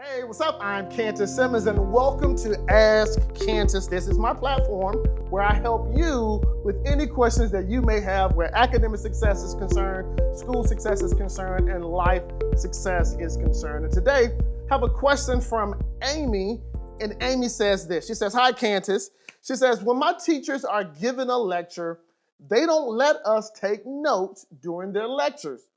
Hey, what's up? I'm Kantis Simmons and welcome to Ask Kantis. This is my platform where I help you with any questions that you may have where academic success is concerned, school success is concerned, and life success is concerned. And today, I have a question from Amy, and Amy says this. She says, "Hi, Kantis." She says, "When my teachers are giving a lecture, they don't let us take notes during their lectures.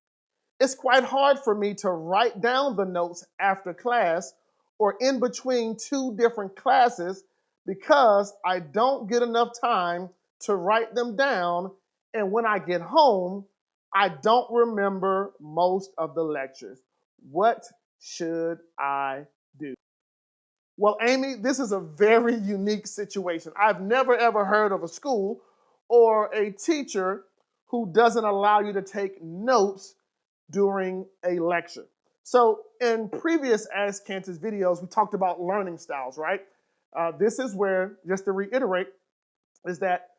It's quite hard for me to write down the notes after class or in between two different classes because I don't get enough time to write them down. And when I get home, I don't remember most of the lectures. What should I do?" Well, Amy, this is a very unique situation. I've never ever heard of a school or a teacher who doesn't allow you to take notes during a lecture. So in previous Ask Kantis videos, we talked about learning styles, right? This is where, just to reiterate, is that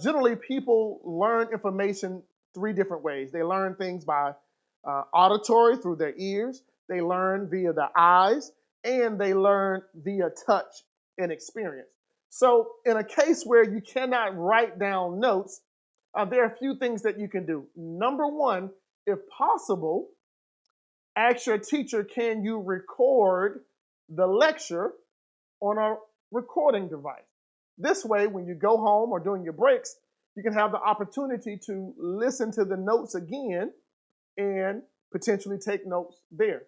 generally people learn information three different ways. They learn things by auditory through their ears, they learn via the eyes, and they learn via touch and experience. So in a case where you cannot write down notes, there are a few things that you can do. Number one, if possible, ask your teacher, can you record the lecture on a recording device? This way, when you go home or during your breaks, you can have the opportunity to listen to the notes again and potentially take notes there.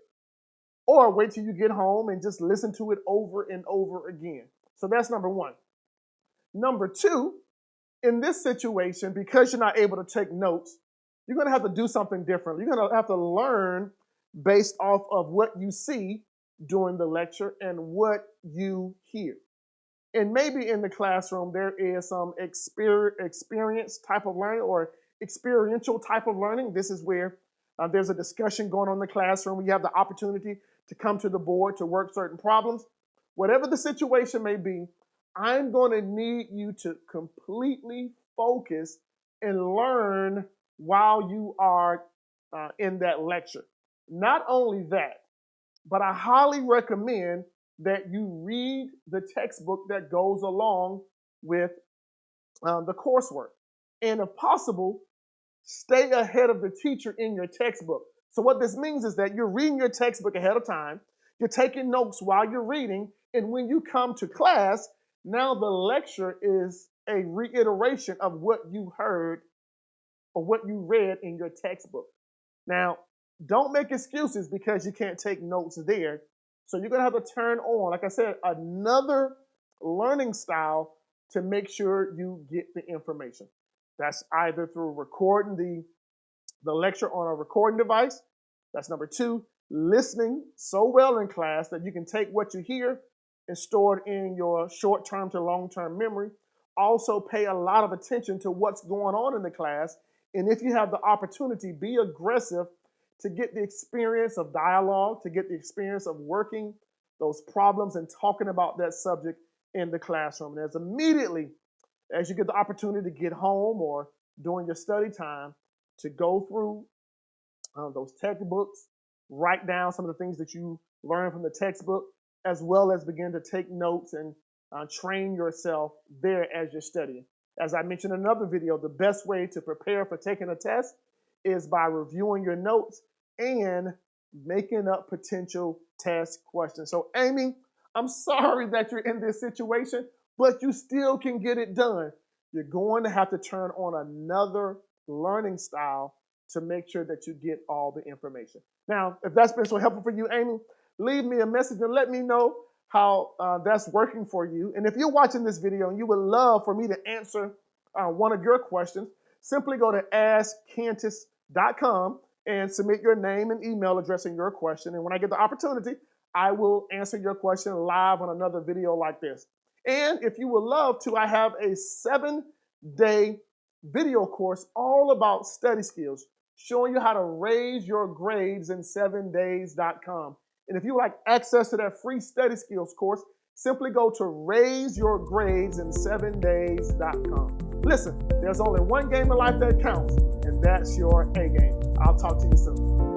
Or wait till you get home and just listen to it over and over again. So that's number one. Number two, in this situation, because you're not able to take notes, you're going to have to do something different. You're going to have to learn based off of what you see during the lecture and what you hear. And maybe in the classroom, there is some experience type of learning or experiential type of learning. This is where there's a discussion going on in the classroom. You have the opportunity to come to the board to work certain problems. Whatever the situation may be, I'm going to need you to completely focus and learn while you are in that lecture. Not only that, but I highly recommend that you read the textbook that goes along with the coursework. And if possible, stay ahead of the teacher in your textbook. So what this means is that you're reading your textbook ahead of time, you're taking notes while you're reading, and when you come to class, now the lecture is a reiteration of what you heard or what you read in your textbook. Now, don't make excuses because you can't take notes there. So you're going to have to turn on, like I said, another learning style to make sure you get the information. That's either through recording the lecture on a recording device. That's number two, listening so well in class that you can take what you hear and store it in your short-term to long-term memory. Also pay a lot of attention to what's going on in the class. And if you have the opportunity, be aggressive to get the experience of dialogue, to get the experience of working those problems and talking about that subject in the classroom. And as immediately as you get the opportunity to get home or during your study time, to go through those textbooks, write down some of the things that you learned from the textbook, as well as begin to take notes and train yourself there as you're studying. As I mentioned in another video, the best way to prepare for taking a test is by reviewing your notes and making up potential test questions. So, Amy, I'm sorry that you're in this situation, but you still can get it done. You're going to have to turn on another learning style to make sure that you get all the information. Now, if that's been so helpful for you, Amy, leave me a message and let me know how that's working for you. And if you're watching this video and you would love for me to answer one of your questions, simply go to askkantis.com and submit your name and email address and your question. And when I get the opportunity, I will answer your question live on another video like this. And if you would love to, I have a 7-day video course all about study skills, showing you how to raise your grades in 7days.com. And if you would like access to that free study skills course, simply go to raiseyourgradesin7days.com. Listen, there's only one game in life that counts, and that's your A game. I'll talk to you soon.